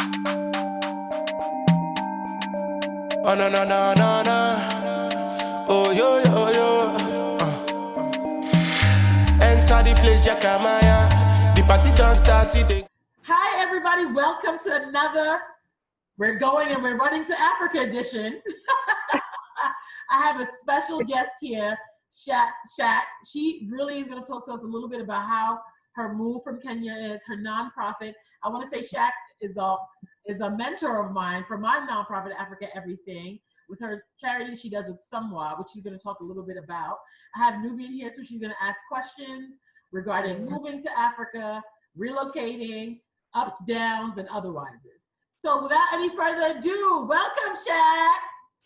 Oh no no no no no. Oh yo yo yo. Enter the place, Shacazia. The party done started. Hi everybody, welcome to another We're Going and We're Running to Africa edition. I have a special guest here, Shac. She really is going to talk to us a little bit about how her move from Kenya is, her nonprofit. I want to say Shac is a mentor of mine for my nonprofit, Africa Everything, with her charity she does with Somwa, which she's going to talk a little bit about. I have Nubian here too. She's going to ask questions regarding moving to Africa, relocating, ups, downs, and otherwises. So without any further ado, welcome, Shac.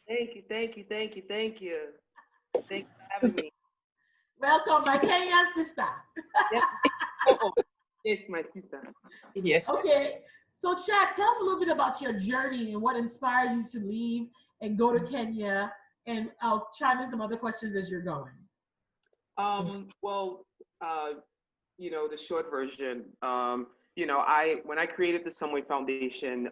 Thank you. Thank you for having me. Welcome, my Kenyan sister. Yep. Oh, yes, my sister. Yes. Okay, so Shac, tell us a little bit about your journey and what inspired you to leave and go to Kenya, and I'll chime in some other questions as you're going. Well, the short version, when I created the Somway Foundation,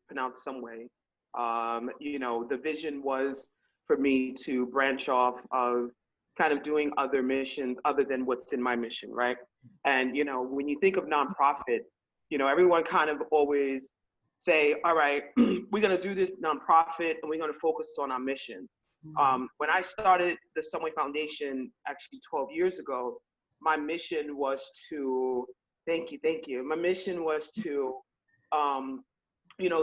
pronounced Somway, the vision was for me to branch off of kind of doing other missions other than what's in my mission, right? And, when you think of nonprofit, everyone kind of always say, all right, we're going to do this nonprofit and we're going to focus on our mission. When I started the Somway Foundation, actually 12 years ago, my mission was to, thank you. My mission was to,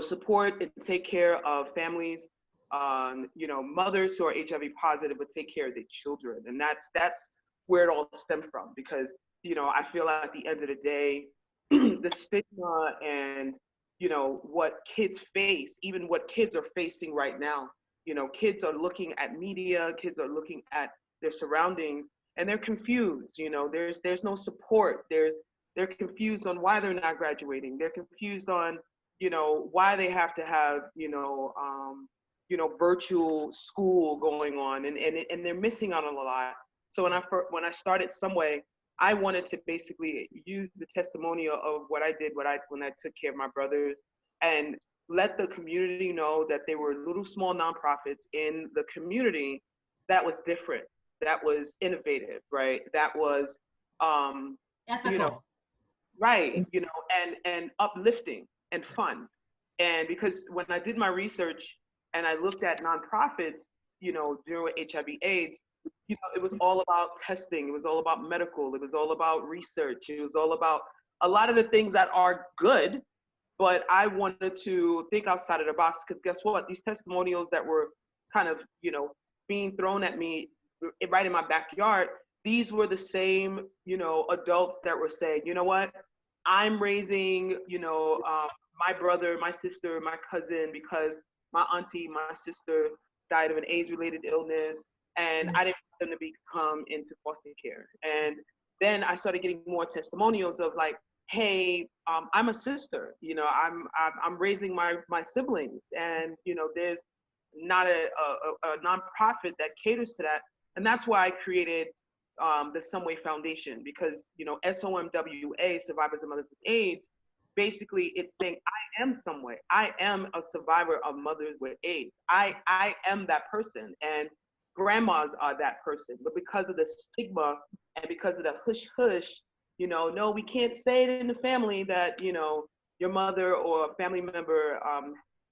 support and take care of families, mothers who are HIV positive, but take care of their children. And that's where it all stemmed from, because, I feel like at the end of the day, the stigma and, what kids face, even what kids are facing right now, kids are looking at media, kids are looking at their surroundings, and they're confused. There's no support. They're confused on why they're not graduating. They're confused on, why they have to have, virtual school going on, and they're missing out on a lot. So when I started Somway, I wanted to basically use the testimonial of what I did when I took care of my brothers, and let the community know that there were little small nonprofits in the community that was different, that was innovative, right? That was, Ethical. Right, and uplifting and fun. And because when I did my research and I looked at nonprofits, during HIV/AIDS, it was all about testing. It was all about medical. It was all about research. It was all about a lot of the things that are good, but I wanted to think outside of the box, because guess what? These testimonials that were kind of, being thrown at me right in my backyard, these were the same, adults that were saying, you know what? I'm raising, my brother, my sister, my cousin, because my auntie, my sister died of an AIDS-related illness, and I didn't want them to become into foster care. And then I started getting more testimonials of like, hey, I'm a sister, I'm raising my siblings, and there's not a nonprofit that caters to that. And that's why I created the Somway Foundation, because SOMWA, Survivors and Mothers with AIDS, basically it's saying I am Somway. I am a survivor of mothers with AIDS. I am that person, and grandmas are that person. But because of the stigma and because of the hush hush, no, we can't say it in the family that your mother or a family member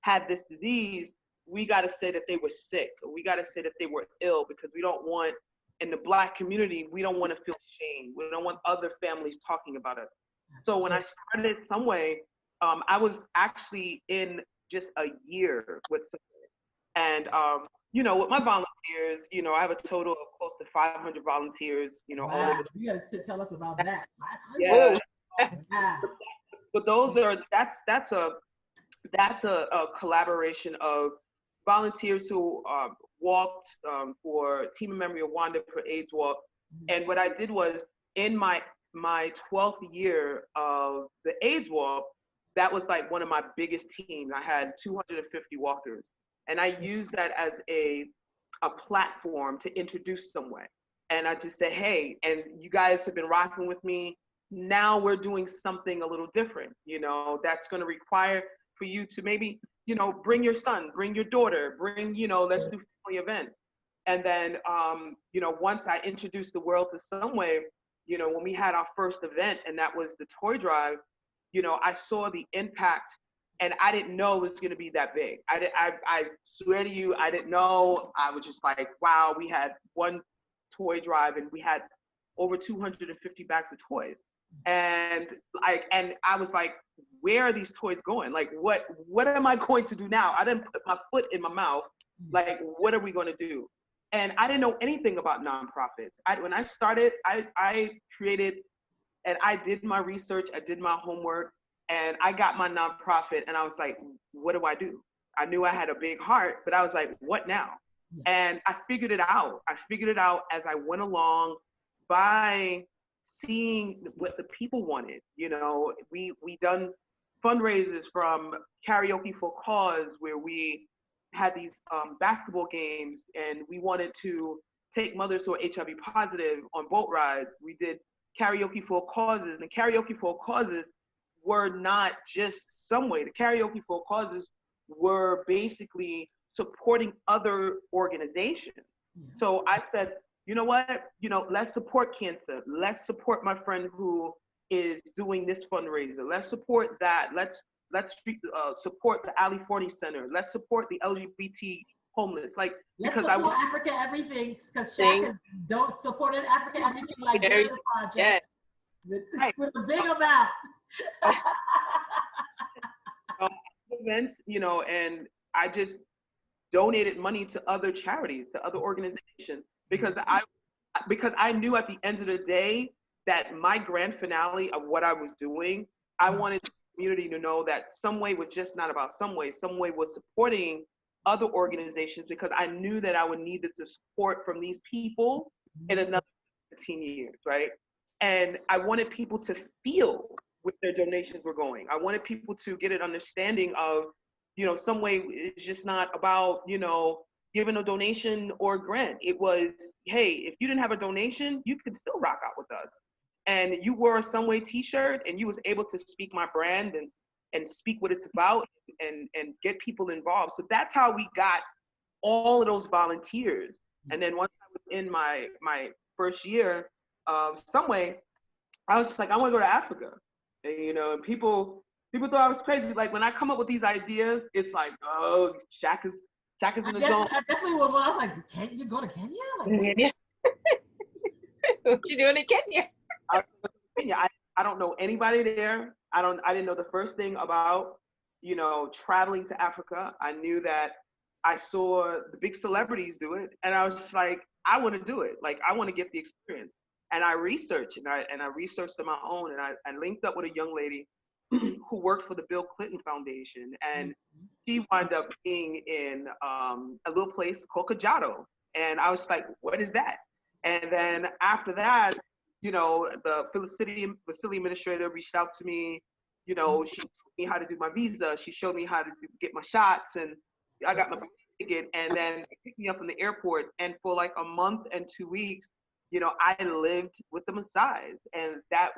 had this disease. We got to say that they were sick. We got to say that they were ill, because we don't want, in the Black community, we don't want to feel shame. We don't want other families talking about us. So when I started Somway, I was actually in just a year with Somway. And, with my volunteers, I have a total of close to 500 volunteers, Wow. all over. You got to tell us about that. Yeah. Wow. But that's a collaboration of volunteers who walked for Team in Memory of Wanda for AIDS Walk. And what I did was, in my 12th year of the AIDS Walk, that was like one of my biggest teams. I had 250 walkers, and I used that as a platform to introduce Somway. And I just said, hey, and you guys have been rocking with me. Now we're doing something a little different, that's going to require for you to maybe, you know, bring your son, bring your daughter, bring, you know, let's do family events. And then, you know, once I introduced the world to Somway, you know, when we had our first event, and that was the toy drive, you know, I saw the impact, and I didn't know it was going to be that big. I swear to you, I didn't know. I was just like, wow, we had one toy drive and we had over 250 bags of toys. And I was like, where are these toys going? Like, what am I going to do now? I didn't put my foot in my mouth. Like, what are we going to do? And I didn't know anything about nonprofits. When I started, I created, and I did my research, I did my homework, and I got my nonprofit, and I was like, what do I do? I knew I had a big heart, but I was like, what now? And I figured it out. I figured it out as I went along by seeing what the people wanted. You know, we done fundraisers from Karaoke for Cause, where we had these basketball games, and we wanted to take mothers who are HIV positive on boat rides. We did Karaoke for Causes, and the Karaoke for Causes were not just Somway. The Karaoke for Causes were basically supporting other organizations. So I said, you know what, you know, let's support cancer. Let's support my friend who is doing this fundraiser. Let's support that. Let's support the Ali Forney Center. Let's support the LGBT homeless. Like, let's because support Africa Everything, because Shaq don't support Africa Everything like their project with a big amount. Events, you know, and I just donated money to other charities, to other organizations, because I knew at the end of the day that my grand finale of what I was doing, I wanted the community to know that Somway was just not about Somway. Somway was supporting other organizations, because I knew that I would need the support from these people in another 15 years, right? And I wanted people to feel where their donations were going. I wanted people to get an understanding of, you know, Somway is just not about, you know, giving a donation or a grant. It was, hey, if you didn't have a donation, you could still rock out with us. And you wore a Somway t-shirt, and you was able to speak my brand and speak what it's about, and get people involved. So that's how we got all of those volunteers. And then once I was in my first year of Somway, I was just like, I want to go to Africa. And, you know, people thought I was crazy. Like, when I come up with these ideas, it's like, oh, Shaq is in the zone. I definitely was when I was like, can you go to Kenya? Like, what you doing in Kenya? I don't know anybody there. I didn't know the first thing about, you know, traveling to Africa. I knew that I saw the big celebrities do it, and I was just like, I want to do it. Like, I want to get the experience. And I researched, and I researched on my own, and I linked up with a young lady who worked for the Bill Clinton Foundation, and she wound up being in a little place called Kajato. And I was like, what is that? And then after that, you know, the facility administrator reached out to me. You know, she showed me how to do my visa. She showed me how to get my shots, and I got my ticket. And then they picked me up from the airport. And for like a month and 2 weeks, you know, I lived with the Maasais, and that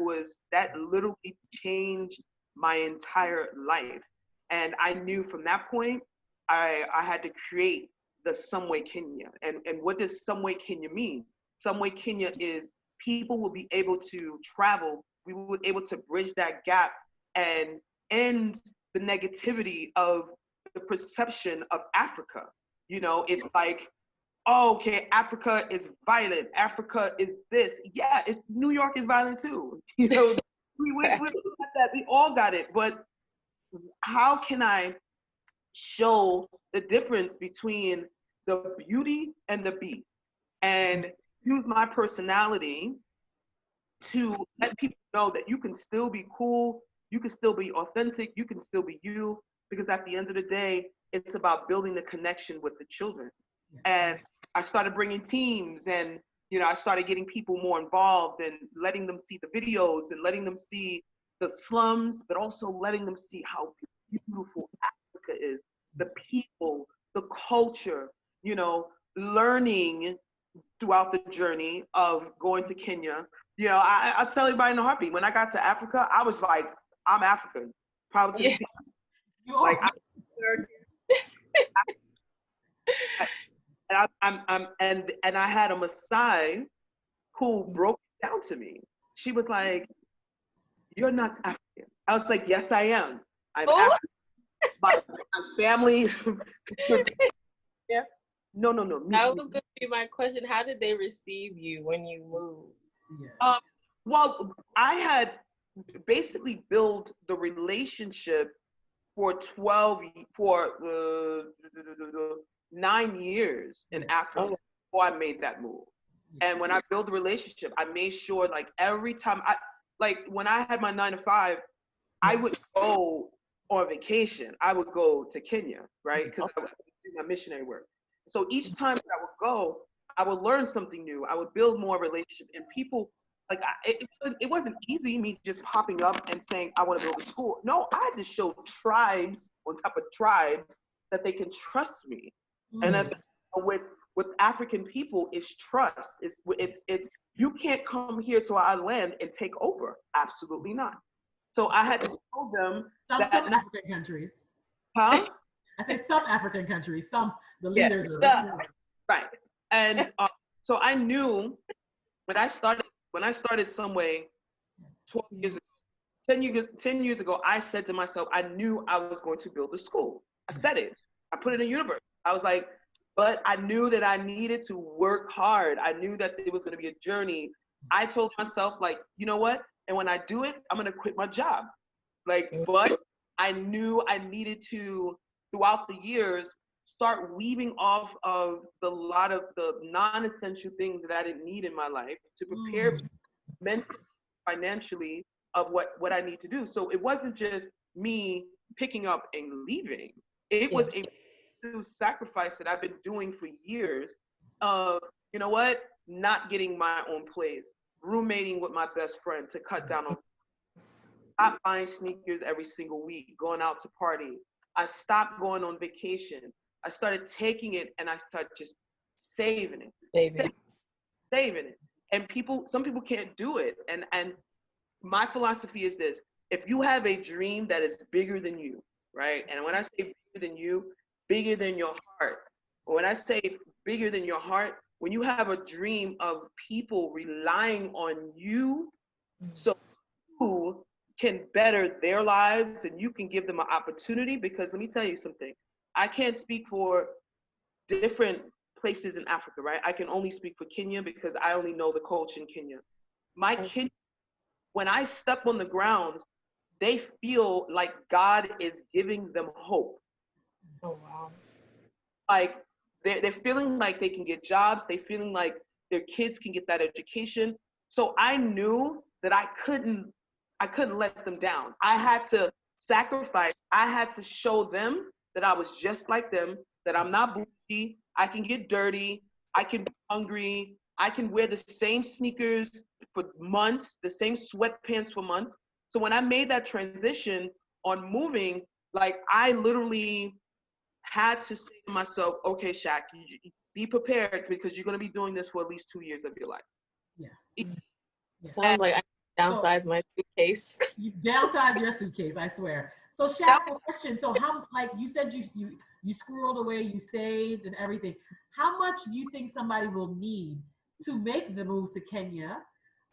literally changed my entire life. And I knew from that point, I had to create the Somway Kenya. And what does Somway Kenya mean? Somway Kenya is people will be able to travel. We were able to bridge that gap and end the negativity of the perception of Africa. You know, it's like, oh, okay, Africa is violent. Africa is this. Yeah, New York is violent too. You know, we got that. We all got it. But how can I show the difference between the beauty and the beast, and use my personality to let people know that you can still be cool, you can still be authentic, you can still be you, because at the end of the day, it's about building the connection with the children. And I started bringing teams, and, you know, I started getting people more involved and letting them see the videos and letting them see the slums, but also letting them see how beautiful Africa is, the people, the culture, you know, learning throughout the journey of going to Kenya. You know, I'll tell everybody in a heartbeat, when I got to Africa, I was like, I'm African. Proud to be. You are. Like, and I had a Maasai who broke it down to me. She was like, "You're not African." I was like, "Yes, I am. I'm African. My family." Yeah. No. That was going to be my question. How did they receive you when you moved? Yeah. Well, I had basically built the relationship for 9 years in Africa before I made that move. And when I built the relationship, I made sure like every time when I had my 9 to 5, I would go on vacation. I would go to Kenya, right? Because I was doing my missionary work. So each time that I would go, I would learn something new. I would build more relationship, and people it wasn't easy me just popping up and saying I want to build a school. No, I had to show tribes on top of tribes that they can trust me. And that with African people, it's trust. It's you can't come here to our land and take over. Absolutely not. So I had to show them some African countries. Huh? I say some African countries. Some the Yeah, leaders right. And so I knew when I started Somway 12 years ago, 10 years ago, I said to myself, I knew I was going to build a school. I said it. I put it in the universe. I was like, but I knew that I needed to work hard. I knew that it was going to be a journey. I told myself, like, you know what? And when I do it, I'm going to quit my job. But I knew I needed to, throughout the years, start weaving off of a lot of the non-essential things that I didn't need in my life to prepare mentally, financially of what I need to do. So it wasn't just me picking up and leaving. It was a sacrifice that I've been doing for years of, you know what, not getting my own place, roommating with my best friend to cut down on, not buying sneakers every single week, going out to parties. I stopped going on vacation. I started taking it and I started just saving it. Saving it. And some people can't do it. And my philosophy is this: if you have a dream that is bigger than you, right? And when I say bigger than you, bigger than your heart. When I say bigger than your heart, when you have a dream of people relying on you so you can better their lives and you can give them an opportunity, because let me tell you something. I can't speak for different places in Africa, right? I can only speak for Kenya because I only know the culture in Kenya. My Kenya, when I step on the ground, they feel like God is giving them hope. Oh, wow. Like they're feeling like they can get jobs. They're feeling like their kids can get that education. So I knew that I couldn't let them down. I had to sacrifice. I had to show them that I was just like them, that I'm not bougie. I can get dirty. I can be hungry. I can wear the same sneakers for months, the same sweatpants for months. So when I made that transition on moving, like I literally had to say to myself, okay, Shaq, you be prepared because you're going to be doing this for at least 2 years of your life. Yeah. Sounds like I downsize my suitcase. You downsize your suitcase, I swear. So Shaq, a question. So how, like you said, you squirreled away, you saved and everything. How much do you think somebody will need to make the move to Kenya?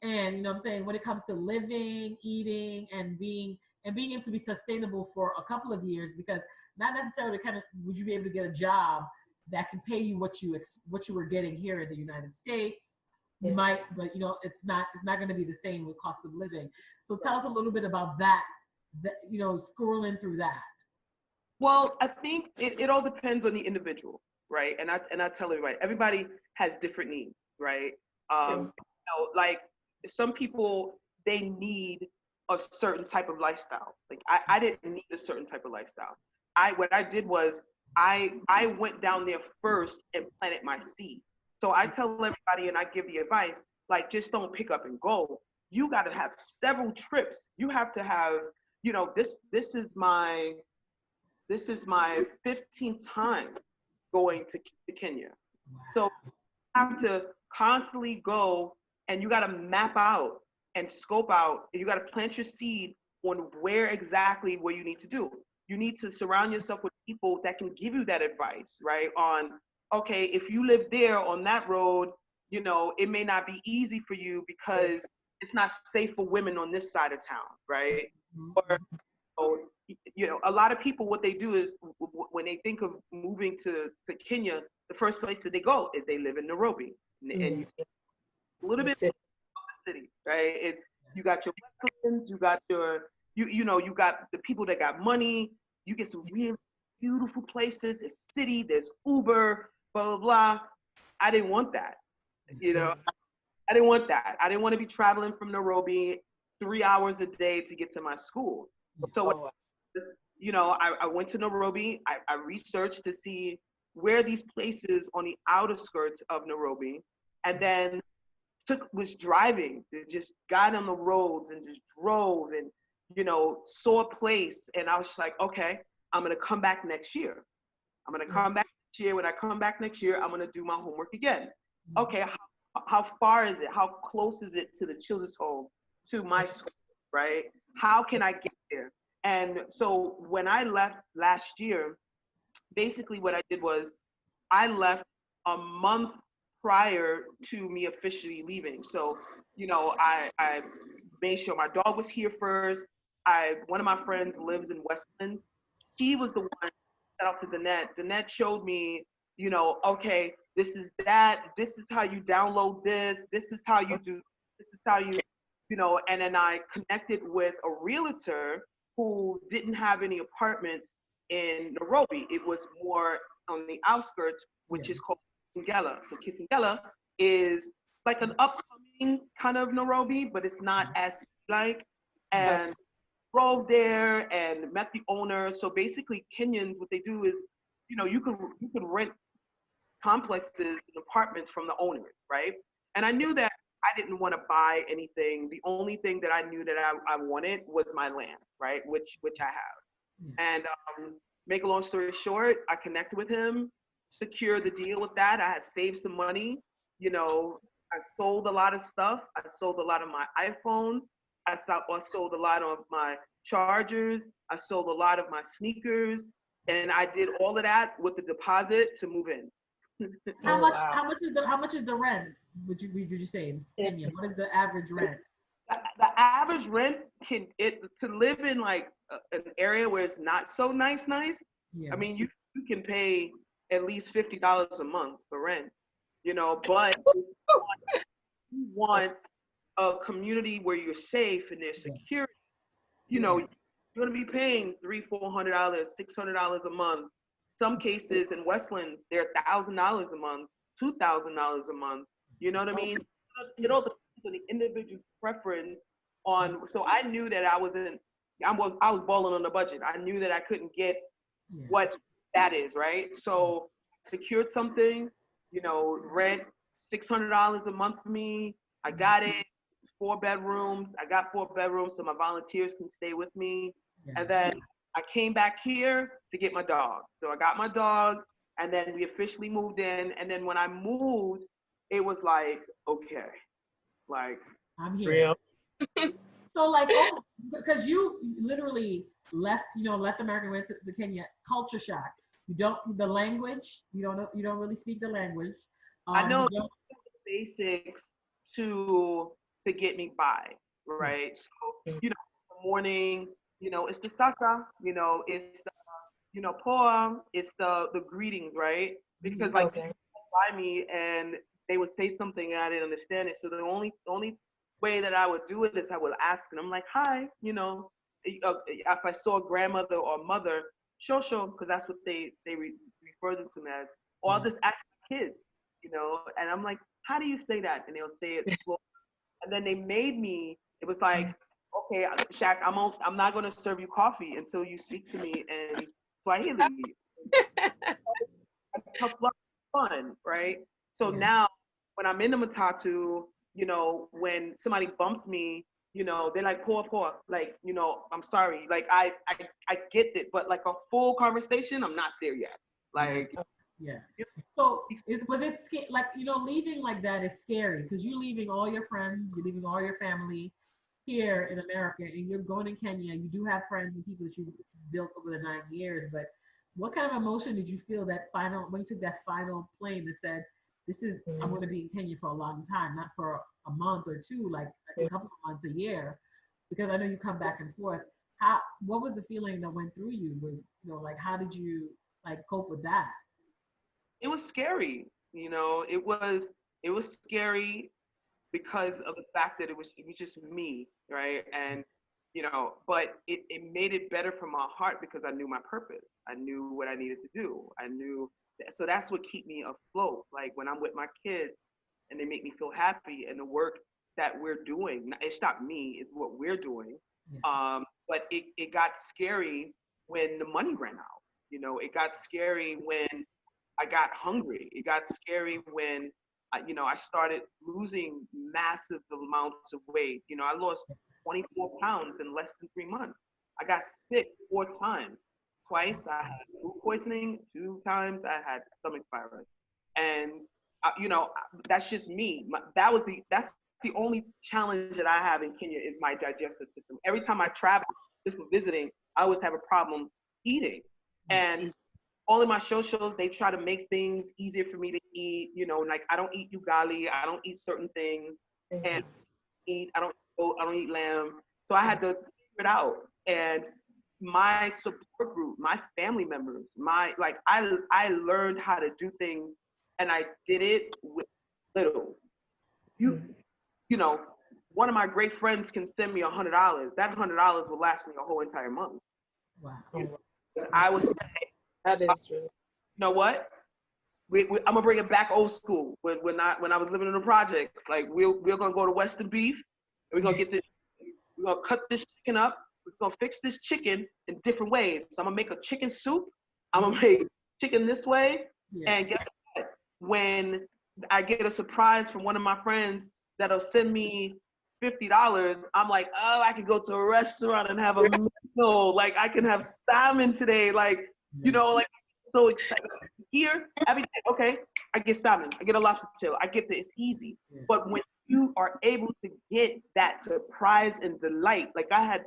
And you know what I'm saying, when it comes to living, eating, and being able to be sustainable for a couple of years, because not necessarily would you be able to get a job that can pay you what you were getting here in the United States. You might, but you know, it's not going to be the same with cost of living. So tell us a little bit about that, you know, scrolling through that. Well, I think it all depends on the individual, right? And I tell everybody has different needs, right? You know, like some people, they need a certain type of lifestyle. Like I didn't need a certain type of lifestyle. What I did was I went down there first and planted my seed. So I tell everybody, and I give the advice, like, just don't pick up and go. You got to have several trips. You have to have, you know, this is my 15th time going to Kenya. So you have to constantly go, and you got to map out and scope out, and you got to plant your seed on where you need to do. you need to surround yourself with people that can give you that advice, right? On, okay, if you live there on that road, you know, it may not be easy for you because it's not safe for women on this side of town, right? Or, you know, a lot of people, what they do is when they think of moving to Kenya, the first place that they go is they live in Nairobi. And a little bit of the city, right? You got your Westlands, you got your, you know, you got the people that got money. You get some really beautiful places. It's city, there's Uber, blah, blah, blah. I didn't want that, you know. I didn't want that. I didn't want to be traveling from Nairobi 3 hours a day to get to my school. So, you know, I went to Nairobi. I researched to see where these places on the outer skirts of Nairobi, and then was driving, just got on the roads and just drove and, you know, saw a place. And I was just like, okay, I'm going to come back next year. I'm going to come back next year. When I come back next year, I'm going to do my homework again. Okay, how far is it? How close is it to the children's home, to my school, right? How can I get there? And so when I left last year, basically what I did was I left a month prior to me officially leaving. So, you know, I made sure my dog was here first. One of my friends lives in Westlands. He was the one, shout out to Danette. Danette showed me, you know, okay, this is that, this is how you download this is how you do, this is how you know, and then I connected with a realtor who didn't have any apartments in Nairobi. It was more on the outskirts, which is called Kisingela. So Kisingela is like an upcoming kind of Nairobi, but it's not as like, and drove there and met the owner. So basically Kenyans, what they do is, you know, you could rent complexes and apartments from the owners, right? And I knew that I didn't want to buy anything. The only thing that I knew that I wanted was my land, right? Which I have. And make a long story short, I connected with him, secured the deal with that. I had saved some money. You know, I sold a lot of stuff. I sold a lot of my iPhone. I sold a lot of my chargers. I sold a lot of my sneakers. And I did all of that with the deposit to move in. How much is the rent? Would you say in Kenya? What is the average rent? The average rent to live in like an area where it's not so nice. Yeah. I mean, you can pay at least $50 a month for rent, you know. But you want a community where you're safe and there's security. You know, you're gonna be paying $300-400, $600 a month. Some cases in Westlands, they're $1,000 a month, $2,000 a month. You know what I mean? It all depends on the individual preference on. So I knew that I was balling on the budget. I knew that I couldn't get what that is, right? So secured something, you know, rent $600 a month for me. I got it. 4 bedrooms. I got 4 bedrooms so my volunteers can stay with me. And then I came back here to get my dog. So I got my dog, and then we officially moved in. And then when I moved, it was like, okay, like I'm here. So like, oh, because you literally left America, went to Kenya, culture shock. You don't the language. You don't really speak the language. I know the basics to get me by, right? So, you know, in the morning, you know, it's the sasa, you know, it's the, you know, poem, it's the greetings, right? Because like people by me and they would say something and I didn't understand it. So the only way that I would do it is I would ask, and I'm like, hi, you know, if I saw a grandmother or mother, shosho, because that's what they refer them to me as, or I'll just ask the kids, you know, and I'm like, how do you say that? And they'll say it slow. And then they made me, it was like, okay, Shaq, I'm not going to serve you coffee until you speak to me in Swahili. Tough luck, fun, right? So now when I'm in the matatu, you know, when somebody bumps me, you know, they're like, poor, like, you know, I'm sorry. Like, I get it, but like a full conversation, I'm not there yet. Like, So was it like, you know, leaving like that is scary because you're leaving all your friends, you're leaving all your family. here in America and you're going in Kenya, you do have friends and people that you built over the 9 years, but what kind of emotion did you feel when you took that final plane that said, I'm going to be in Kenya for a long time, not for a month or two, like a couple of months, a year, because I know you come back and forth. What was the feeling that went through you? Was, like, how did you like cope with that? It was scary. It was scary because of the fact that it was just me, right? And but it made it better for my heart because I knew my purpose. I knew what I needed to do. So that's what keep me afloat. Like when I'm with my kids and they make me feel happy, and the work that we're doing, it's not me, it's what we're doing. Yeah. But it got scary when the money ran out. It got scary when I got hungry. It got scary when I started losing massive amounts of weight. I lost 24 pounds in less than 3 months. I got sick 4 times. Twice I had food poisoning. 2 times I had stomach virus. And that's just me. That's the only challenge that I have in Kenya is my digestive system. Every time I travel, just for visiting, I always have a problem eating. And all of my shows, they try to make things easier for me to eat. Like I don't eat ugali, I don't eat certain things, and I don't eat lamb. So I had to figure it out. And my support group, my family members, I learned how to do things, and I did it with little. One of my great friends can send me $100. That $100 will last me a whole entire month. Wow. I was. That is true. You know what? I'm gonna bring it back old school. When I was living in the projects, like we're gonna go to Western Beef, and we're gonna get this. We're gonna cut this chicken up. We're gonna fix this chicken in different ways. So I'm gonna make a chicken soup. I'm gonna make chicken this way. Yeah. And guess what? When I get a surprise from one of my friends that'll send me $50, I'm like, oh, I can go to a restaurant and have a meal. Like I can have salmon today. Like. Like so excited. Here, every day, okay, I get salmon, I get a lobster tail, I get this, it's easy. Yeah. But when you are able to get that surprise and delight, like I had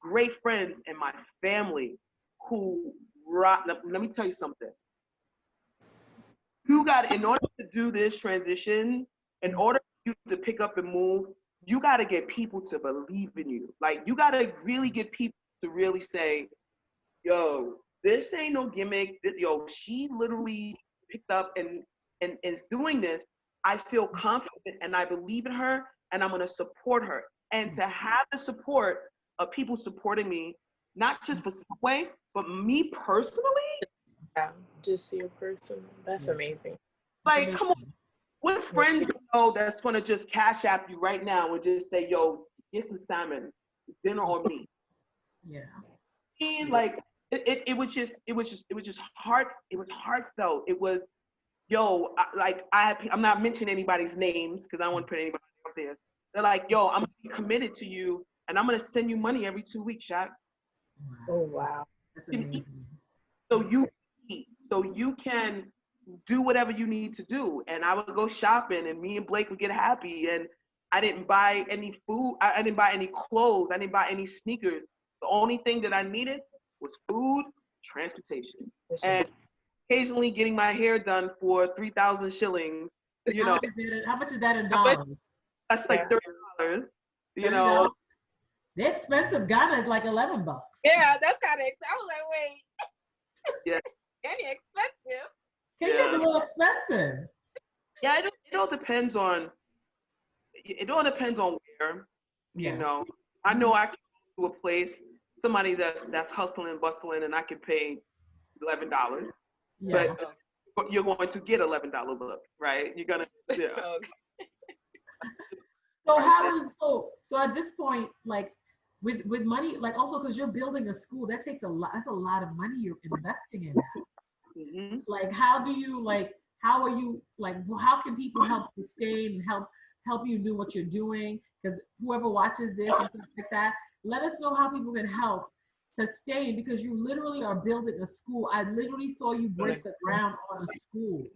great friends in my family who let me tell you something. In order to do this transition, in order for you to pick up and move, you got to get people to believe in you. Like you got to really get people to really say, yo, this ain't no gimmick. Yo, she literally picked up and is doing this. I feel confident and I believe in her and I'm going to support her. And to have the support of people supporting me, not just for Subway, but me personally. Yeah, just you personally. That's amazing. Like, come on. What friends you know that's going to just cash app you right now and just say, yo, get some salmon, dinner on me. Yeah. And like, it was just heartfelt. It was, yo, I'm not mentioning anybody's names because I don't want to put anybody out there. They're like, yo, I'm committed to you and I'm gonna send you money every 2 weeks, Shaq. Oh wow. So you eat, so you can do whatever you need to do. And I would go shopping and me and Blake would get happy. And I didn't buy any food, I didn't buy any clothes, I didn't buy any sneakers. The only thing that I needed was food, transportation, and occasionally getting my hair done for 3,000 shillings. How much is that in dollars? That's like $30. $30? The expensive Ghana is like $11. Yeah, that's kind of. I was like, wait. Yeah. Any expensive? Kenya's a little expensive. Yeah, it all depends on. It all depends on where. Yeah. I know I can go to a place. Somebody that's hustling and bustling, and I can pay $11, but you're going to get $11 look, right? You're gonna. Yeah. So so at this point, like with money, like also because you're building a school, that takes a lot. That's a lot of money you're investing in that. Mm-hmm. Like how are you how can people help sustain and help you do what you're doing? Because whoever watches this and stuff like that. Let us know how people can help sustain because you literally are building a school. I literally saw you break the ground on a school.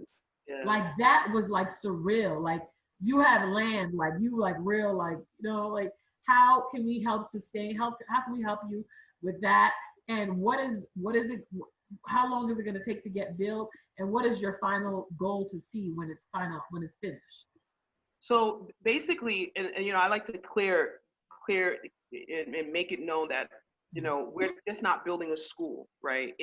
Yeah. Like that was like surreal. Like you have land, like you like real, like like how can we help sustain, how can we help you with that? And what is it, how long is it going to take to get built? And what is your final goal to see when it's finished? So basically, and I like to clear and make it known that, we're just not building a school, right?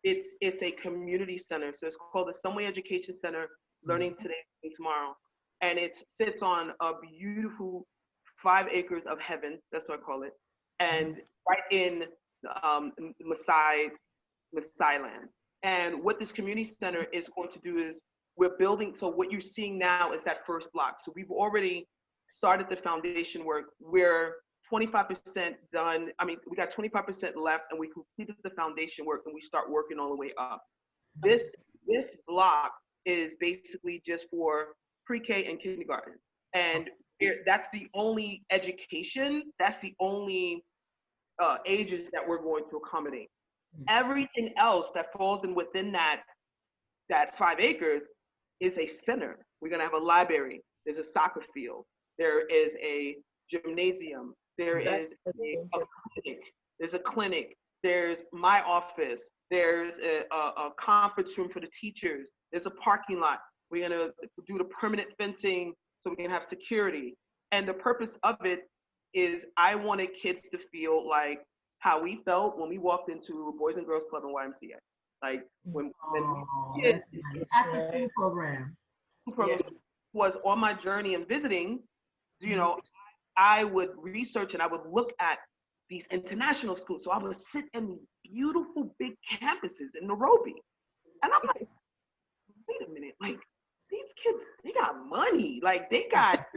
It's a community center. So it's called the Somwa Education Center, Learning Today, Learning Tomorrow. And it sits on a beautiful 5 acres of heaven, that's what I call it. And right in Maasai land. And what this community center is going to do is we're building, so what you're seeing now is that first block. So we've already started the foundation work. We're 25% done. I mean, we got 25% left, and we completed the foundation work, and we start working all the way up. This block is basically just for pre-K and kindergarten. And that's the only education, that's the only ages that we're going to accommodate. Everything else that falls in within that 5 acres is a center. We're gonna have a library, there's a soccer field, there is a gymnasium, there's a clinic, there's my office, there's a conference room for the teachers, there's a parking lot. We're gonna do the permanent fencing so we can have security. And the purpose of it is I wanted kids to feel like how we felt when we walked into Boys and Girls Club and YMCA. Like when kids, after school program was on my journey and visiting, I would research and I would look at these international schools. So I would sit in these beautiful big campuses in Nairobi. And I'm like, wait a minute, like these kids, they got money. Like they got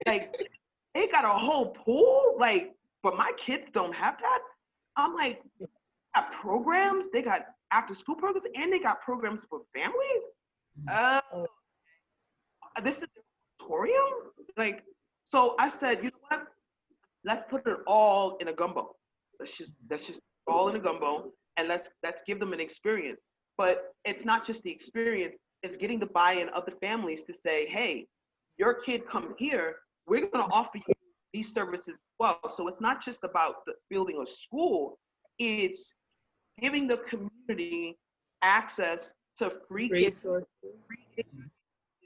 a whole pool. Like, but my kids don't have that. I'm like, they got programs, they got after school programs, and they got programs for families. This is a tutorial? Like, so I said, you know what? Let's put it all in a gumbo. Let's just all in a gumbo, and let's give them an experience. But it's not just the experience, it's getting the buy-in of the families to say, hey, your kid come here, we're gonna offer you these services as well. So it's not just about building a school, it's giving the community access to free resources.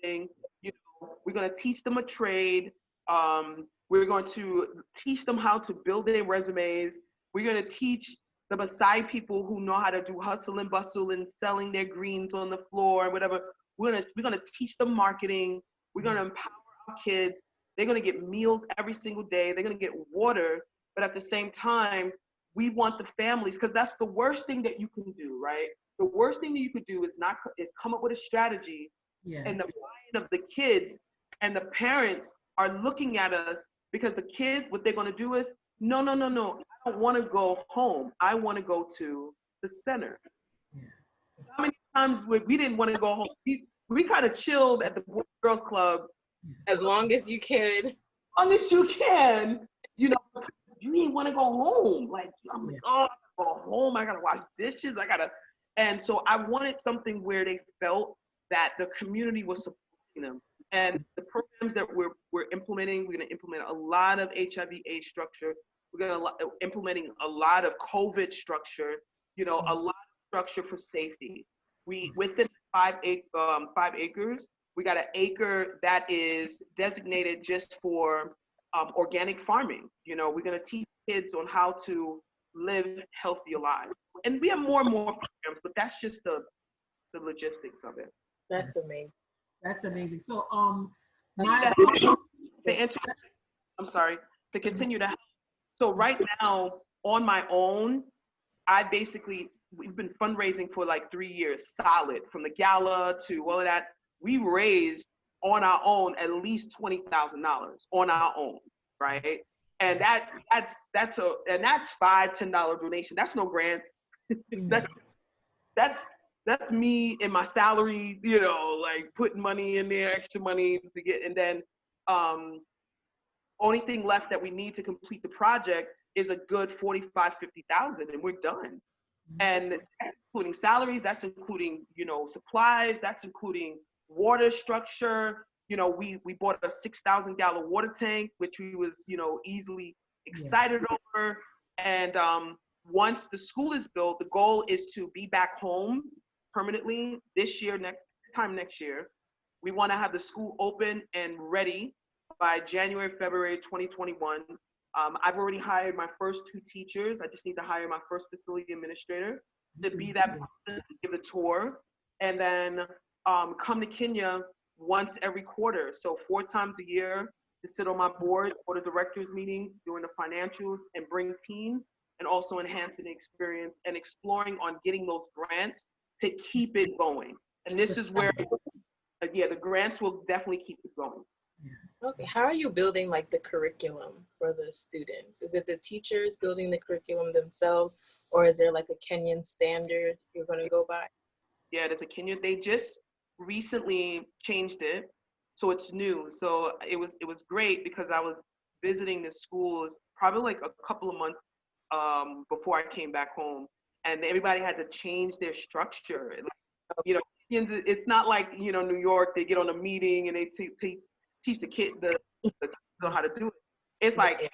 We're going to teach them a trade. We're going to teach them how to build their resumes. We're going to teach the Maasai people who know how to do hustle and bustle and selling their greens on the floor and whatever. We're going to teach them marketing. We're going to empower our kids. They're going to get meals every single day. They're going to get water. But at the same time, we want the families, because that's the worst thing that you can do, right? The worst thing that you could do is come up with a strategy, and the buy-in of the kids and the parents are looking at us, because the kids, what they're going to do is, no, I don't want to go home. I want to go to the center. How many times we didn't want to go home? We kind of chilled at the Boys and Girls Club. As long as you can. As long as you can, you didn't want to go home. Like, I'm like, oh, I gotta go home. I gotta wash dishes. And so I wanted something where they felt that the community was supporting them. And the programs that we're implementing, we're going to implement a lot of HIV/AIDS structure. We're going to implementing a lot of COVID structure. A lot of structure for safety. Within 5 acres, we got an acre that is designated just for organic farming. We're going to teach kids on how to live healthy lives. And we have more and more programs, but that's just the logistics of it. That's amazing. That's amazing. So, to continue to help. So right now, on my own, we've been fundraising for like 3 years, solid, from the gala to all of that. We raised on our own at least $20,000 on our own, right? And that's $5-10 donation. That's no grants. That's me in my salary, like putting money in there, extra money to get, and then only thing left that we need to complete the project is a good 45,000-50,000, and we're done. And that's including salaries, that's including supplies, that's including water structure, we bought a 6,000-gallon water tank, which we was, easily excited over. And once the school is built, the goal is to be back home permanently this year, next year. We want to have the school open and ready by January, February 2021. I've already hired my first 2 teachers. I just need to hire my first facility administrator to be that person, to give a tour, and then come to Kenya once every quarter. So 4 times a year to sit on my board for the directors meeting, doing the financials, and bring teams, and also enhancing the experience and exploring on getting those grants to keep it going. And this is where, the grants will definitely keep it going. Okay, how are you building like the curriculum for the students? Is it the teachers building the curriculum themselves, or is there like a Kenyan standard you're going to go by? Yeah, there's a Kenyan. They just recently changed it, so it's new. So it was great because I was visiting the schools probably like a couple of months before I came back home, and everybody had to change their structure. Like, it's not like New York. They get on a meeting and they teach the kid how to do it. It's like,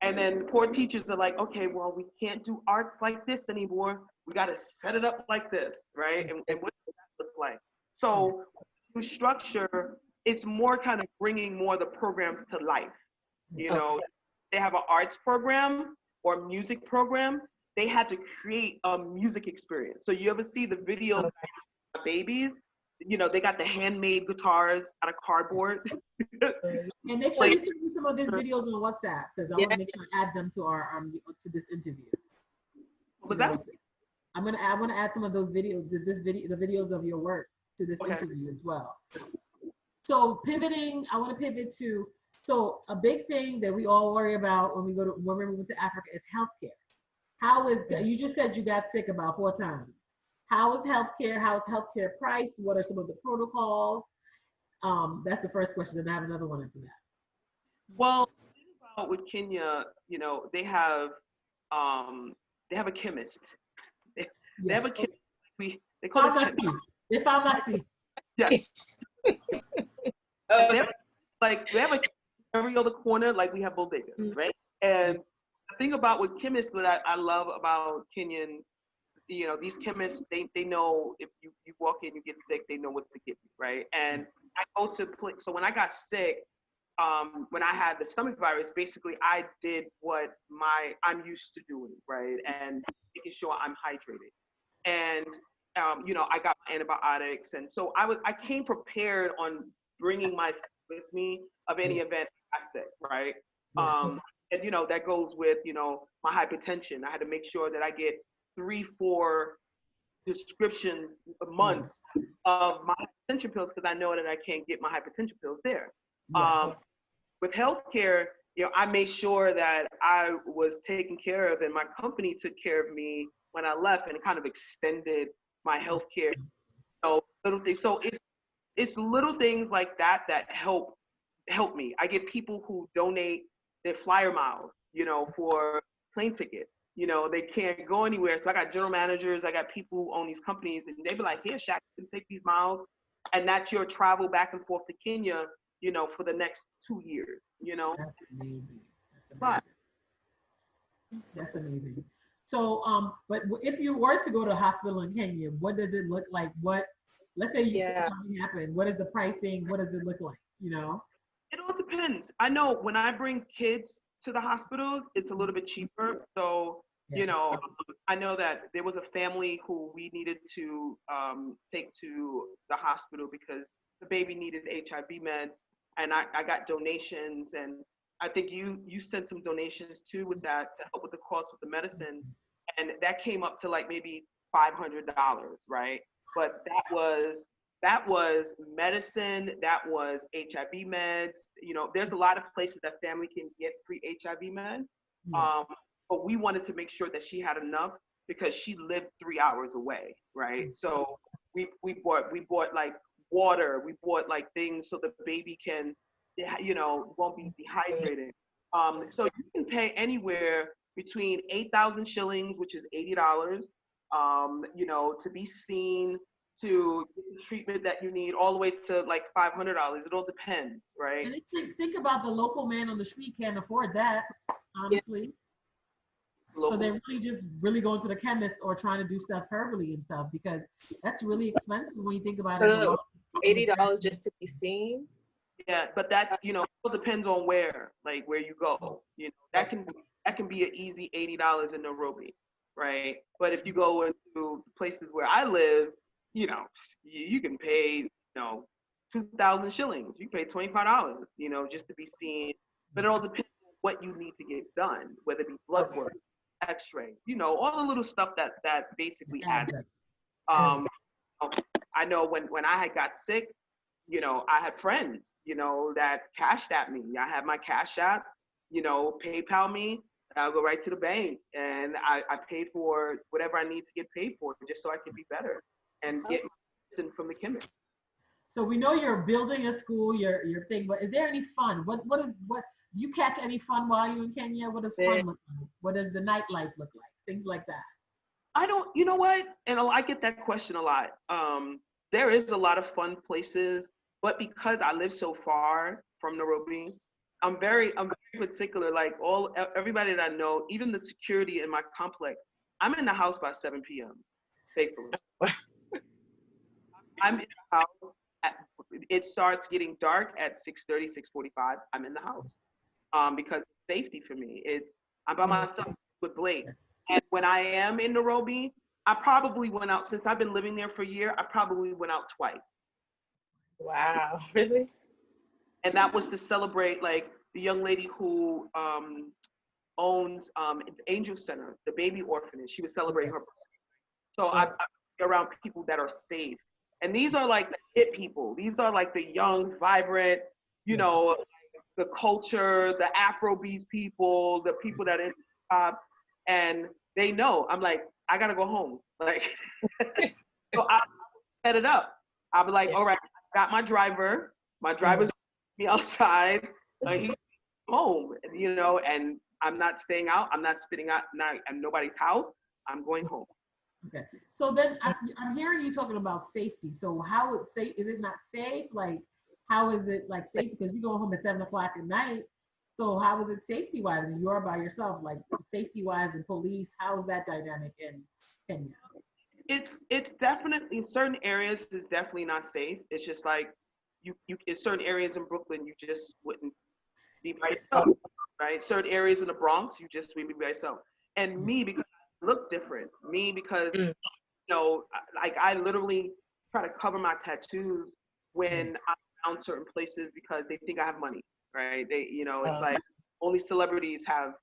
and then poor teachers are like, okay, well, we can't do arts like this anymore. We got to set it up like this, right? And what does that look like? So the structure is more kind of bringing more of the programs to life. They have an arts program or music program. They had to create a music experience. So you ever see the videos of babies? They got the handmade guitars out of cardboard. And make sure you send me some of these videos on WhatsApp, because I want to make sure I add them to our to this interview. I want to add some of those videos, the videos of your work to this interview as well. So pivoting, I want to pivot to, so a big thing that we all worry about when we move to Africa is healthcare. How is, you just said you got sick about 4 times. How is healthcare? How is healthcare priced? What are some of the protocols? That's the first question, and I have another one after that. Well, the thing about with Kenya, they have a chemist. They have a chemist. They call it chemist. The pharmacy. Yes. They have a every other corner, like we have bodegas, right? And the thing about with chemists that I love about Kenyans, these chemists, they know if you walk in, you get sick, they know what to give you, right? And I go to, so when I got sick, when I had the stomach virus, basically I did what I'm used to doing, right? And making sure I'm hydrated. And, I got antibiotics. And so I came prepared on bringing my with me of any event I said, right? And, that goes with, my hypertension. I had to make sure that I get 3-4 prescriptions months of my hypertension pills, because I know that I can't get my hypertension pills there. With healthcare, I made sure that I was taken care of, and my company took care of me when I left, and it kind of extended my healthcare. So little things. So it's little things like that help me. I get people who donate their flyer miles, for plane ticket. They can't go anywhere. So I got general managers, I got people who own these companies, and they be like, here, Shaq, you can take these miles, and that's your travel back and forth to Kenya, for the next 2 years, That's amazing. That's amazing. So, but if you were to go to a hospital in Kenya, what does it look like? Let's say something happened. What is the pricing? What does it look like? It all depends. I know when I bring kids to the hospitals, it's a little bit cheaper. So, I know that there was a family who we needed to take to the hospital because the baby needed HIV meds, and I got donations, and I think you sent some donations too with that to help with the cost with the medicine, and that came up to like maybe $500, right? But that was medicine, that was HIV meds. There's a lot of places that family can get free HIV meds, but we wanted to make sure that she had enough because she lived 3 hours away, right? So we bought like water, we bought like things so the baby can, won't be dehydrated. So you can pay anywhere between 8,000 shillings, which is $80, to be seen, to get the treatment that you need, all the way to like $500. It all depends, right? And think about the local man on the street can't afford that, honestly. Local. So they're really going to the chemist or trying to do stuff herbally and stuff, because that's really expensive when you think about it. $80 just to be seen. Yeah, but that's, you know, it depends on where you go. You know, that can be an easy $80 in Nairobi, right? But if you go into places where I live, you know, you can pay, you know, 2,000 shillings. You pay $25, you know, just to be seen. But it all depends on what you need to get done, whether it be blood work, X-ray, you know, all the little stuff that basically adds up. I know when I had got sick, you know, I had friends, you know, that cashed at me. I had my Cash App, you know, PayPal me. I'll go right to the bank, and I paid for whatever I need to get paid for, just so I can be better and get medicine from the chemist. So we know you're building a school, your thing, but is there any fun? What you catch any fun while you're in Kenya? What does fun look like? What does the nightlife look like? Things like that. I don't, you know what? And I get that question a lot. There is a lot of fun places, but because I live so far from Nairobi, I'm very particular. Like everybody that I know, even the security in my complex, I'm in the house by 7 p.m. faithfully. I'm in the house. It starts getting dark at 6:30, 6:45. I'm in the house because it's safety for me. I'm by myself with Blake. And when I am in Nairobi, I probably went out, since I've been living there for a year, I probably went out twice. Wow, really? And that was to celebrate like the young lady who owns Angel Center, the baby orphanage. She was celebrating her birthday. So I'm around people that are safe. And these are like the hip people. These are like the young, vibrant, you know, the culture, the Afrobeats people, the people that are in the top. And they know, I'm like, I gotta go home. Like, so I set it up. I'll be like, all right, I got my driver. My driver's me outside. He's home, you know, and I'm not staying out. I'm not spitting out at nobody's house. I'm going home. Okay. So then I'm hearing you talking about safety. So how is it not safe? Like, how is it like safe? Because you go home at 7 o'clock at night. So how is it safety wise? I mean, you're by yourself, like safety wise and police. How is that dynamic in Kenya? It's definitely, in certain areas is definitely not safe. It's just like you in certain areas in Brooklyn, you just wouldn't be by yourself, right? Certain areas in the Bronx, you just wouldn't be by yourself. And me, because I look different. Me, because you know, like I literally try to cover my tattoos when I'm around certain places because they think I have money, right? They, you know, it's like only celebrities have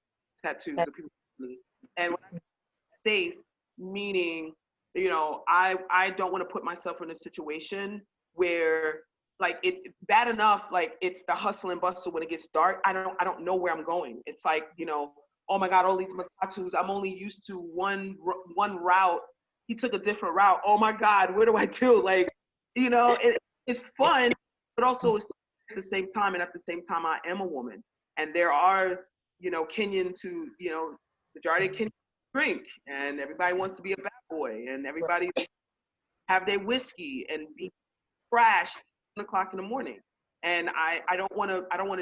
tattoos. The people me. And when I'm safe, meaning, you know, I don't want to put myself in a situation where like it bad enough, like it's the hustle and bustle when it gets dark. I don't know where I'm going. It's like, you know, oh my God, all these tattoos. I'm only used to one route. He took a different route. Oh my God, what do I do? Like, you know, it's fun, but also it's at the same time. And at the same time, I am a woman, and there are, you know, Kenyans who, you know, majority of Kenyans drink, and everybody wants to be a bad boy, and everybody have their whiskey and be crashed at 1 o'clock in the morning. And I don't want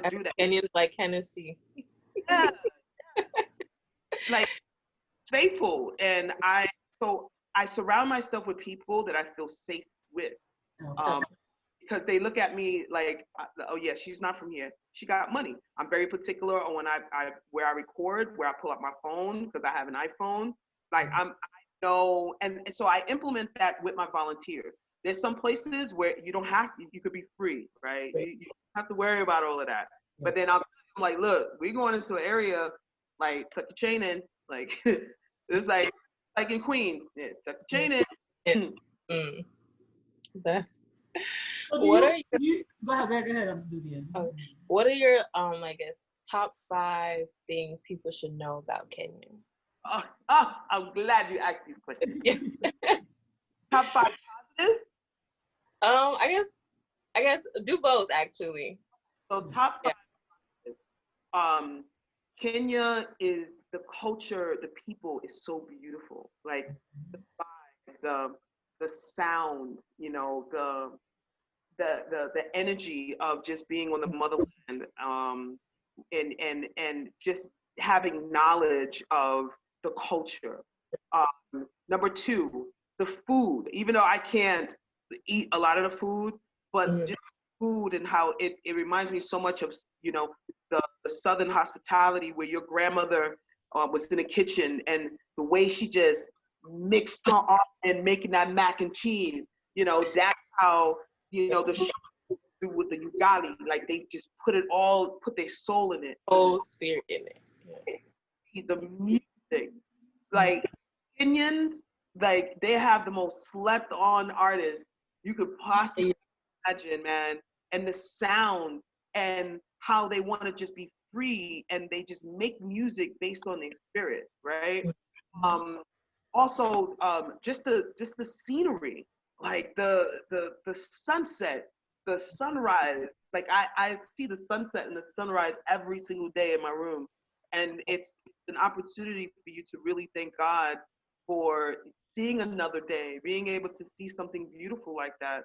to do that. Kenyans like Hennessy. Yeah. Like faithful, and I surround myself with people that I feel safe with, because they look at me like, oh yeah, she's not from here. She got money. I'm very particular on when I where I record, where I pull up my phone, because I have an iPhone. Like I know, and so I implement that with my volunteers. There's some places where you don't have to, you could be free, right? You don't have to worry about all of that. But then I'm like, look, we're going into an area, like tuck your chain in, like it's like in Queens, yeah, tuck your chain in. That's So what are you go ahead, I'm Vivian. What are your I guess top 5 things people should know about Kenya? I'm glad you asked these questions. Top 5 positive? I guess do both actually. So top 5. Kenya is, the culture, the people is so beautiful. Like the the sound, you know, the energy of just being on the motherland, and just having knowledge of the culture. Number two, the food. Even though I can't eat a lot of the food, but just food and how it reminds me so much of, you know, the Southern hospitality where your grandmother was in the kitchen, and the way she just mixed her up and making that mac and cheese. You know, that's how, you know, the do with the ugali, like they just put their soul in it. Whole spirit in it. Yeah. The music, like Kenyans, like they have the most slept on artists you could possibly imagine, man. And the sound and how they want to just be free, and they just make music based on their spirit, right? Also, just the scenery, like the sunset, the sunrise. Like I see the sunset and the sunrise every single day in my room, and it's an opportunity for you to really thank God for seeing another day, being able to see something beautiful like that,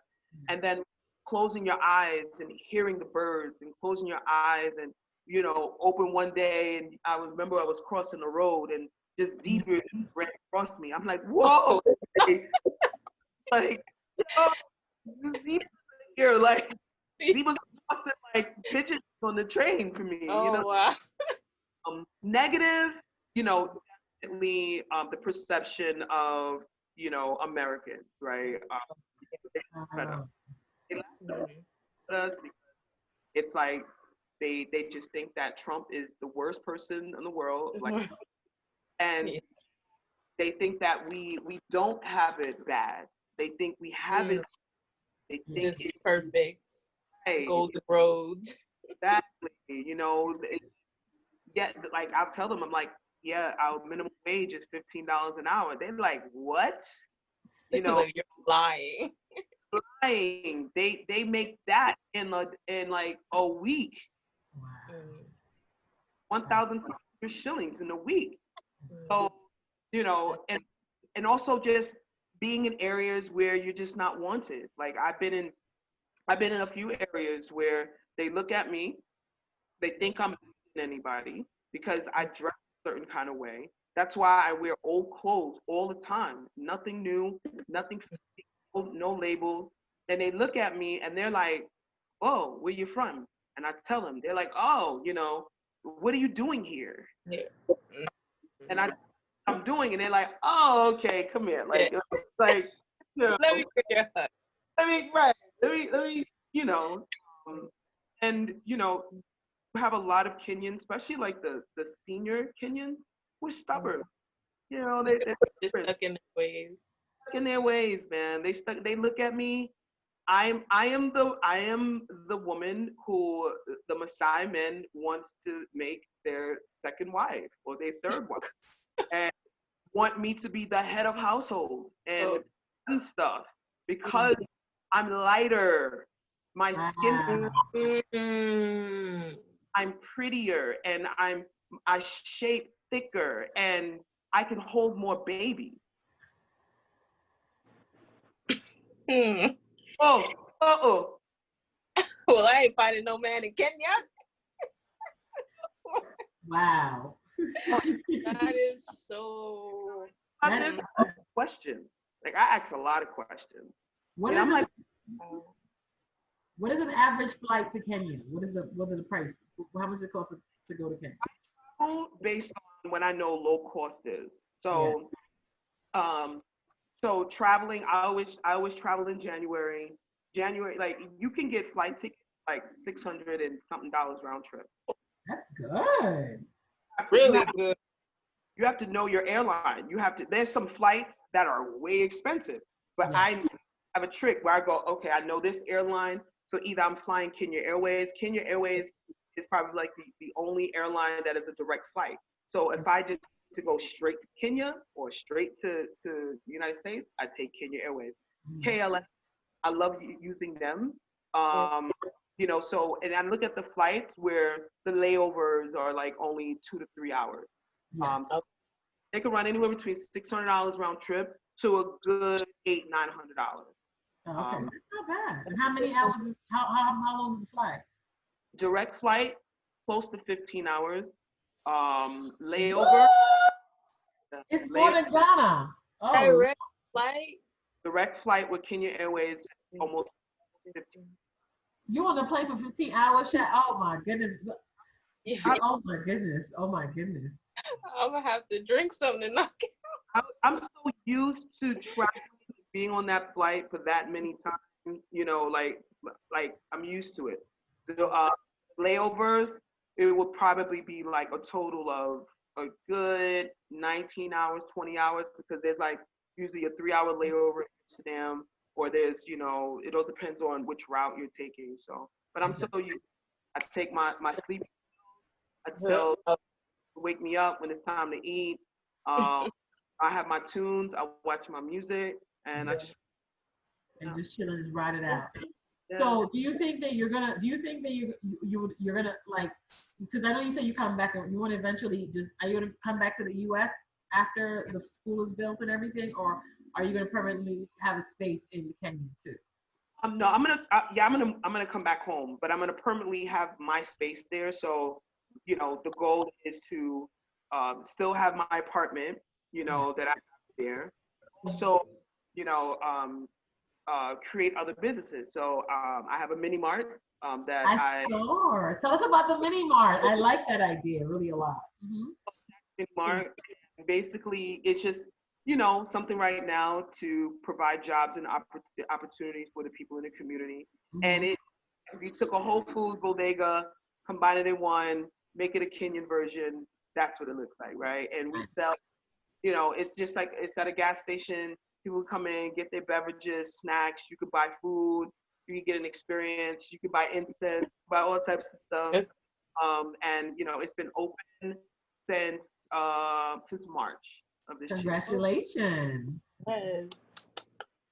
and then closing your eyes and hearing the birds, and closing your eyes and, you know, open one day, and I remember I was crossing the road and just zebras ran across me. I'm like, whoa, like, yo, the zebras are here, like zebras crossing like pigeons on the train for me. Oh, you know, wow. Negative, you know, definitely the perception of, you know, Americans, right? They laugh at us because it's like they just think that Trump is the worst person in the world, like, and they think that we don't have it bad. They think we have it. They think Just it's perfect. right. Golden road. Exactly. You know, yeah, like I'll tell them, I'm like, yeah, our minimum wage is $15 an hour. They're like, what? You know, Like, you're lying. lying. They make that in like a week. 1,500 shillings in a week. So, you know, and also just being in areas where you're just not wanted. Like I've been in a few areas where they look at me, they think I'm better than anybody because I dress a certain kind of way. That's why I wear old clothes all the time. Nothing new, nothing, no labels. And they look at me and they're like, "Oh, where you from?" And I tell them, they're like, "Oh, you know, what are you doing here?" And I'm doing, and they're like, "Oh, okay, come here." Like, it's like, you know, Let me get your hug. right. Let me, you know, and you know, we have a lot of Kenyans, especially like the senior Kenyans, we're stubborn. You know, they're Just stuck in their ways. stuck in their ways, man. They look at me. I am the woman who the Maasai men wants to make their second wife or their third wife, and want me to be the head of household and stuff because I'm lighter. My skin, I'm prettier, and I shape thicker, and I can hold more babies. Oh. Well, I ain't finding no man in Kenya. Wow. That is so. There's a question. Like I ask a lot of questions. What is an average flight to Kenya? What are the price? How much it cost to go to Kenya? Based on when I know low cost is. So, so traveling, I always travel in January. Like you can get flight tickets like $600 and something round trip. That's good. Really good. You have to know your airline. There's some flights that are way expensive, but I have a trick where I go, okay, I know this airline. So either I'm flying Kenya Airways. Kenya Airways is probably like the only airline that is a direct flight. So if I just to go straight to Kenya or straight to the United States, I take Kenya Airways. KLM, I love using them. You know, so, and I look at the flights where the layovers are like only 2 to 3 hours. So they can run anywhere between $600 round trip to a good $800-900. Oh, okay, that's not bad. And how many hours? How long is the flight? Direct flight, close to 15 hours. Layover. It's more than Ghana. Oh, Direct flight. Direct flight with Kenya Airways, almost 15. you on the plane for 15 hours, Shaq? Oh my goodness. Yeah. Oh my goodness. Oh my goodness. I'm gonna have to drink something to knock it. I'm so used to traveling, being on that flight for that many times. You know, like I'm used to it. The layovers, it would probably be like a total of a good 19 hours, 20 hours, because there's like usually a 3-hour layover in Amsterdam, or there's, you know, it all depends on which route you're taking. So, but I'm so used. I take my sleep. I tell wake me up when it's time to eat. I have my tunes. I watch my music, and I just chill and just ride it out. Yeah. So, do you think that you're gonna? Do you think that you're gonna like? Because I know you said you come back and you want to eventually just. Are you gonna come back to the U.S. after the school is built and everything, or are you gonna permanently have a space in Kenya too? No, I'm gonna come back home, but I'm gonna permanently have my space there. So, you know, the goal is to still have my apartment, you know, that I have there. So, you know, create other businesses. So I have a mini mart that I saw. Tell us about the mini mart. I like that idea really a lot. Mm-hmm. Mini mart. Basically, it's just, you know, something right now to provide jobs and opportunities for the people in the community. Mm-hmm. And if you took a Whole Foods bodega, combine it in one, make it a Kenyan version, that's what it looks like, right? And we sell, you know, it's just like it's at a gas station. People come in, get their beverages, snacks. You could buy food. You could get an experience. You could buy incense, buy all types of stuff. And you know, it's been open since March of this year. Congratulations! Yes.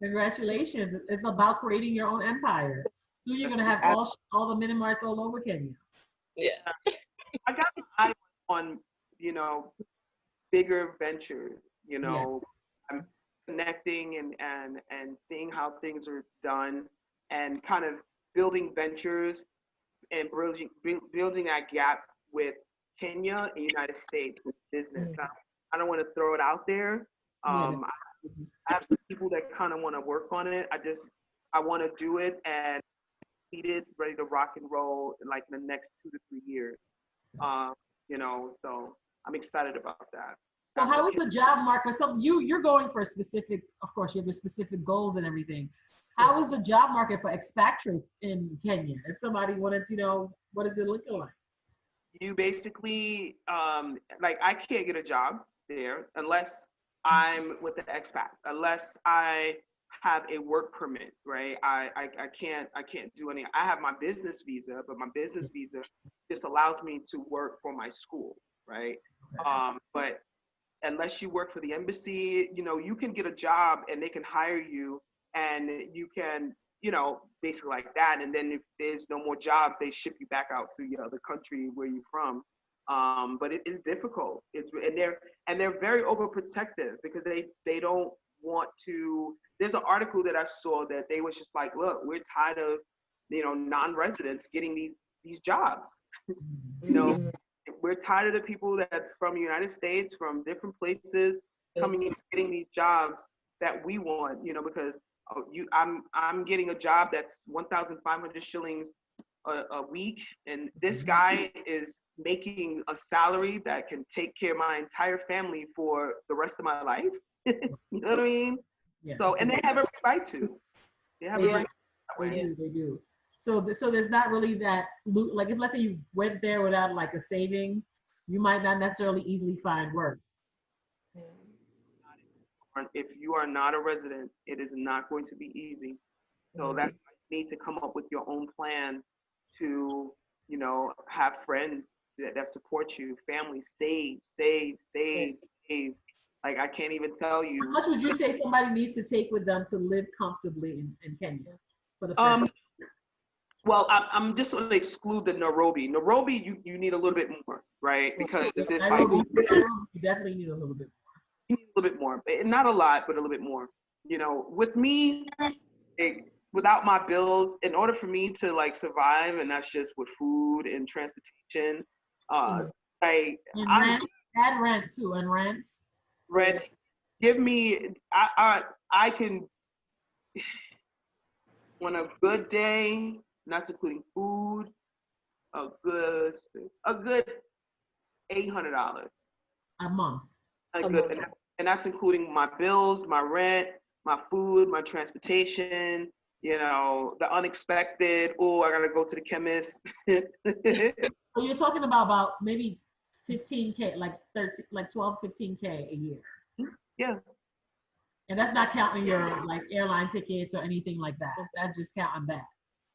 Congratulations! It's about creating your own empire. Soon you're gonna have all the mini marts all over Kenya. Yeah. I got my eye on, you know, bigger ventures. You know, I'm connecting and seeing how things are done, and kind of building ventures and building that gap with Kenya and United States with business. I don't want to throw it out there. I have people that kind of want to work on it. I want to do it and complete it, ready to rock and roll in like the next 2 to 3 years. You know, so I'm excited about that. So how is the job market? So you're going for a specific, of course, you have your specific goals and everything. How is the job market for expatriates in Kenya? If somebody wanted to know, what is it looking like? You basically, like, I can't get a job there unless I'm with the expat, unless I have a work permit, right? I can't do any. I have my business visa, but my business visa just allows me to work for my school, right? But unless you work for the embassy, you know, you can get a job and they can hire you, and you can, you know, basically like that. And then if there's no more jobs, they ship you back out to your other country where you're from. But it is difficult. And they're very overprotective because they don't want to. There's an article that I saw that they was just like, look, we're tired of, you know, non-residents getting these jobs. You know, we're tired of the people that's from the United States, from different places, coming in, getting these jobs that we want, you know, because I'm getting a job that's 1,500 shillings a week, and this guy is making a salary that can take care of my entire family for the rest of my life. You know what I mean? Yeah. So, and they have every right to. They have every right. They do. So there's not really that, like, if let's say you went there without like a savings, you might not necessarily easily find work. If you are not a resident, it is not going to be easy. So that's why you need to come up with your own plan to, you know, have friends that support you, family, save. Like, I can't even tell you. How much would you say somebody needs to take with them to live comfortably in Kenya for the first time? Well, I'm just going to exclude the Nairobi. Nairobi, you need a little bit more, right? Because it's Nairobi, you definitely need a little bit you need a little bit more, not a lot, but a little bit more. You know, with me, without my bills, in order for me to like survive, and that's just with food and transportation, like And I'm rent, add rent too, and rent. rent. Give me, I can, on a good day, and that's including food, a good $800. A month. A good, and that's including my bills, my rent, my food, my transportation. You know, the unexpected. Oh, I gotta go to the chemist. So you're talking about maybe 15K, like 13, like 12, 15K a year. Yeah. And that's not counting your like airline tickets or anything like that. That's just counting that.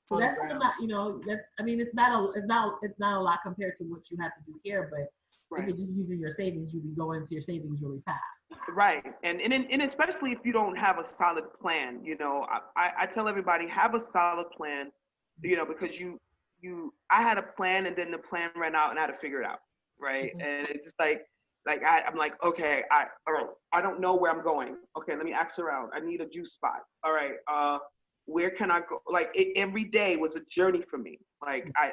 So that's still not, you know, that's, I mean, it's not a lot compared to what you have to do here, but if you're just using your savings, you can go into your savings really fast. Right. And especially if you don't have a solid plan, you know, I tell everybody, have a solid plan, you know, because I had a plan and then the plan ran out and I had to figure it out. Right. Mm-hmm. And it's just I'm like, okay, all right, I don't know where I'm going. Okay, let me ask around. I need a juice spot. All right, where can I go? Like every day was a journey for me. Like I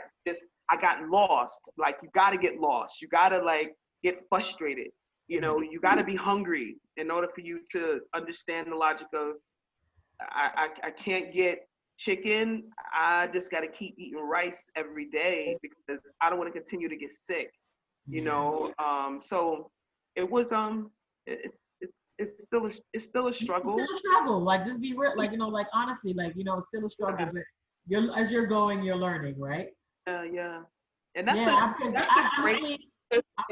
got lost. Like you gotta get lost. You gotta like get frustrated. You know, you gotta be hungry in order for you to understand the logic of I can't get chicken. I just gotta keep eating rice every day because I don't want to continue to get sick. You know, so it was it's still a struggle. It's still a struggle. Like just be real, like, you know, like honestly, like, you know, it's still a struggle, but as you're going, you're learning, right? Yeah. And that's I'm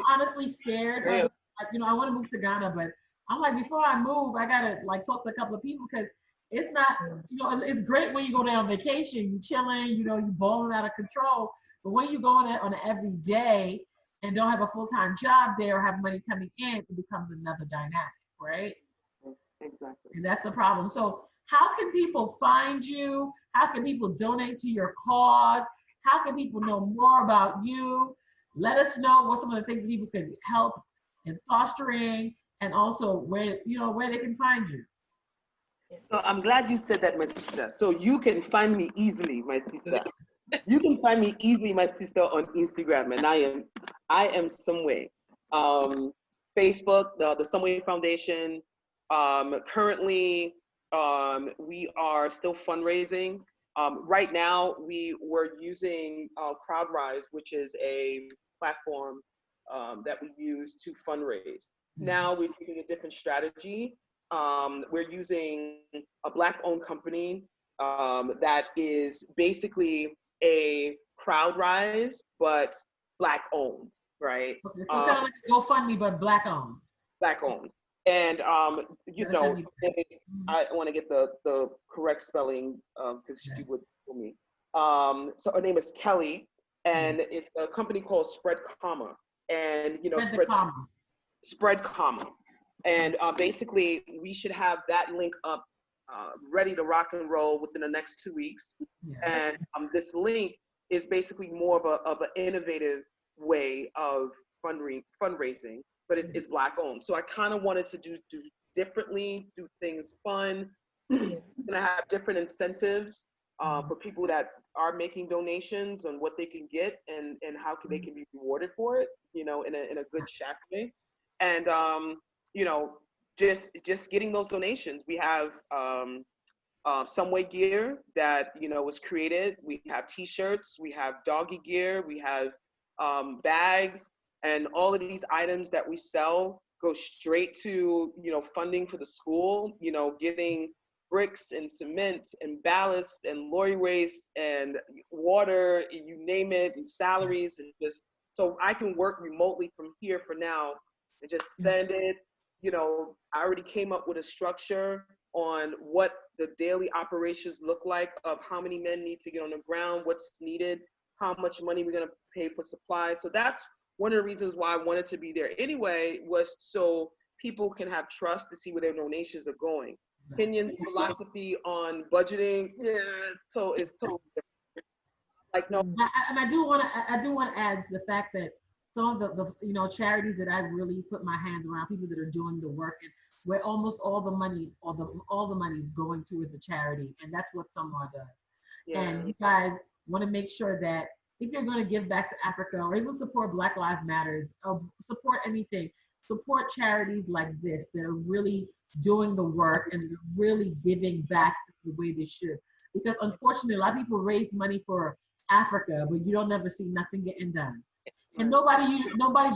honestly scared of, like, you know, I want to move to Ghana, but I'm like, before I move, I gotta like talk to a couple of people because it's not, you know, it's great when you go down on vacation, you chilling, you know, you balling out of control, but when you go on an everyday and don't have a full-time job there or have money coming in, it becomes another dynamic, right? Exactly. And that's a problem. So how can people find you? How can people donate to your cause? How can people know more about you? Let us know what some of the things that people could help in fostering and also where they can find you. So I'm glad you said that, my sister. So you can find me easily, my sister. You can find me easily, my sister, on Instagram, and I am Somwa. Facebook, the Somwa Foundation. Currently, we are still fundraising. Right now, we were using CrowdRise, which is a platform that we use to fundraise. Now we're taking a different strategy. We're using a Black-owned company that is basically a CrowdRise, but Black-owned, right? Okay, so kind of like a GoFundMe, but Black-owned. Black-owned. And, you know, I want to get the correct spelling because she would tell me. So her name is Kelly, and it's a company called Spread Comma. And, you know, Spread Comma. And basically, we should have that link up ready to rock and roll within the next 2 weeks. And this link is basically more of an innovative way of fundraising, but it's Black owned. So I kind of wanted to do differently, do things fun, and I have different incentives for people that are making donations on what they can get and how they can be rewarded for it, you know, in a good Shack way. And you know, just getting those donations. We have some way gear that, you know, was created. We have t-shirts, we have doggy gear, we have bags, and all of these items that we sell go straight to, you know, funding for the school, you know, getting bricks and cement and ballast and lorry waste and water, you name it, and salaries, and just so I can work remotely from here for now and just send it. You know, I already came up with a structure on what the daily operations look like of how many men need to get on the ground, what's needed, how much money we're going to pay for supplies. So that's one of the reasons why I wanted to be there anyway, was so people can have trust to see where their donations are going. Kenyan's philosophy on budgeting, so it's totally different. Like, no. And I do want to add the fact that some of the charities that I really put my hands around, people that are doing the work, and where almost all the money is going towards the charity, and that's what Somwa does. Yeah. And you guys want to make sure that if you're going to give back to Africa or even support Black Lives Matters, support anything, support charities like this that are really doing the work and really giving back the way they should. Because unfortunately, a lot of people raise money for Africa, but you don't ever see nothing getting done. And nobody's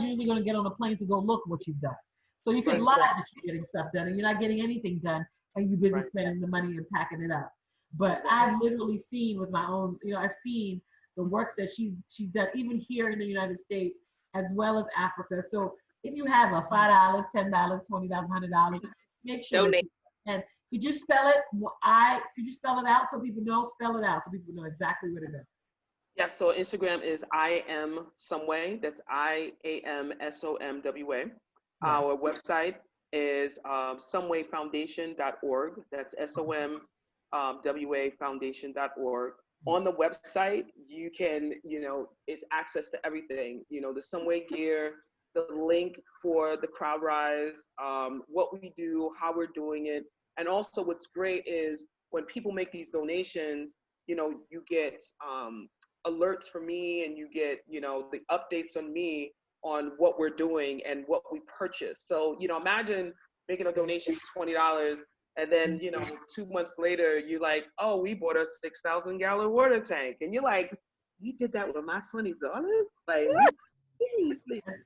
usually going to get on a plane to go look what you've done. So you can lie that you're getting stuff done, and you're not getting anything done, and you're busy spending the money and packing it up. But I've literally seen with my own, I've seen the work that she's done, even here in the United States, as well as Africa. So if you have a $5, $10, $20, $100, make sure. Donate. And could you spell it? Could you spell it out so people know? Spell it out so people know exactly where to go. Yeah, so Instagram is I am Somwa. That's IAMSOMWA. Our website is somwafoundation.org. That's SOMWA foundation.org. On the website, you can, it's access to everything. The Somwa gear, the link for the crowd rise, what we do, how we're doing it. And also what's great is when people make these donations, you get alerts from me, and you get, the updates on me on what we're doing and what we purchase. So, imagine making a donation of $20 and then, 2 months later, you're like, oh, we bought a 6,000 gallon water tank. And you're like, you did that with my $20? Like, that's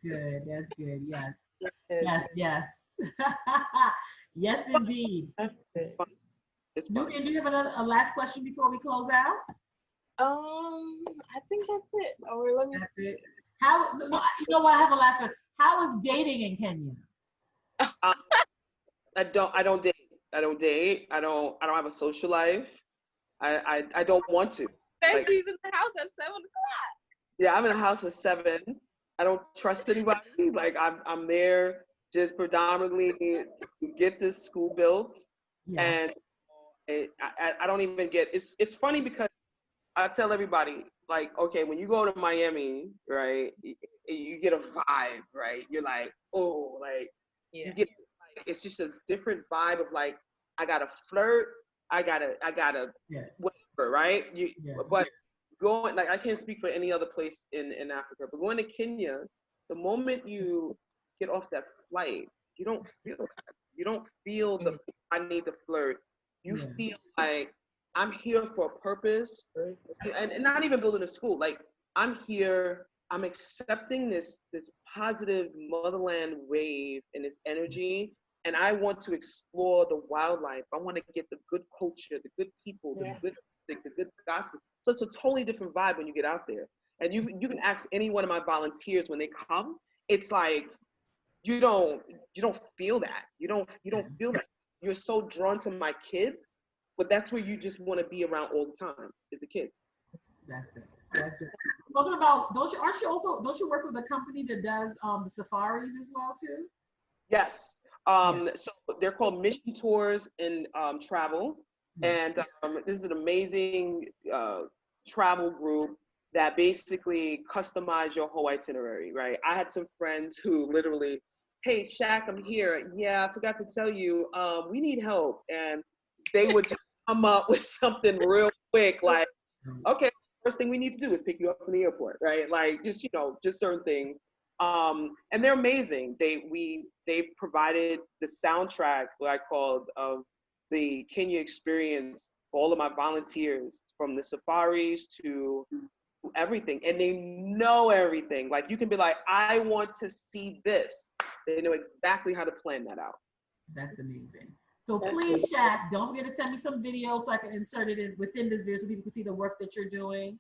good. That's good. Yes. Yes. Yes, indeed. Nubian, do you have a last question before we close out? I think that's it. Or let me see. It. How? You know what? I have a last question. How is dating in Kenya? I don't date. I don't date. I don't have a social life. I don't want to. Like, she's in the house at 7 o'clock. Yeah, I'm in the house at 7. I don't trust anybody. Like I'm there just predominantly to get this school built, and I don't even get. It's funny because I tell everybody, like, okay, when you go to Miami, right, you get a vibe, right? You're like, oh, like, you get, like, it's just a different vibe of like, I gotta flirt, I gotta, whatever, right? But going, like, I can't speak for any other place in Africa, but going to Kenya, the moment you get off that flight, you don't feel that. You don't feel the, I need to flirt. You feel like, I'm here for a purpose, and not even building a school. Like, I'm here, I'm accepting this positive motherland wave and this energy, and I want to explore the wildlife. I want to get the good culture, the good people, the good music, the good gospel. So it's a totally different vibe when you get out there. And you can ask any one of my volunteers when they come. It's like you don't feel that. You don't feel that. You're so drawn to my kids. But that's where you just want to be around all the time, is the kids. That's it. Talking about, don't you work with a company that does the safaris as well too? Yes. So they're called Misha Tours and Travel, and this is an amazing travel group that basically customize your whole itinerary. Right. I had some friends who literally, hey, Shaq, I'm here. Yeah, I forgot to tell you, we need help, and they would just come up with something real quick, like, okay, first thing we need to do is pick you up from the airport, right? Like, just, just certain things. And they're amazing. They provided the soundtrack, what I called, of the Kenya experience for all of my volunteers, from the safaris to everything. And they know everything. Like, you can be like, I want to see this. They know exactly how to plan that out. That's amazing. So please, Shaq, don't forget to send me some videos so I can insert it within this video so people can see the work that you're doing.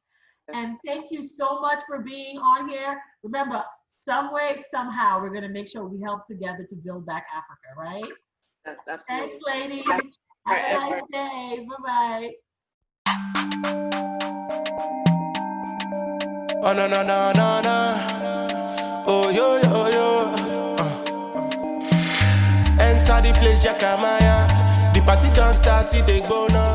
And thank you so much for being on here. Remember, some way, somehow, we're going to make sure we help together to build back Africa, right? Yes, absolutely. Thanks, ladies. Have a nice day. Bye-bye. Oh, no, no, no, no, no. Oh, yo, yo, yo. Enter the place, Shacazia. The party don't start till they go now.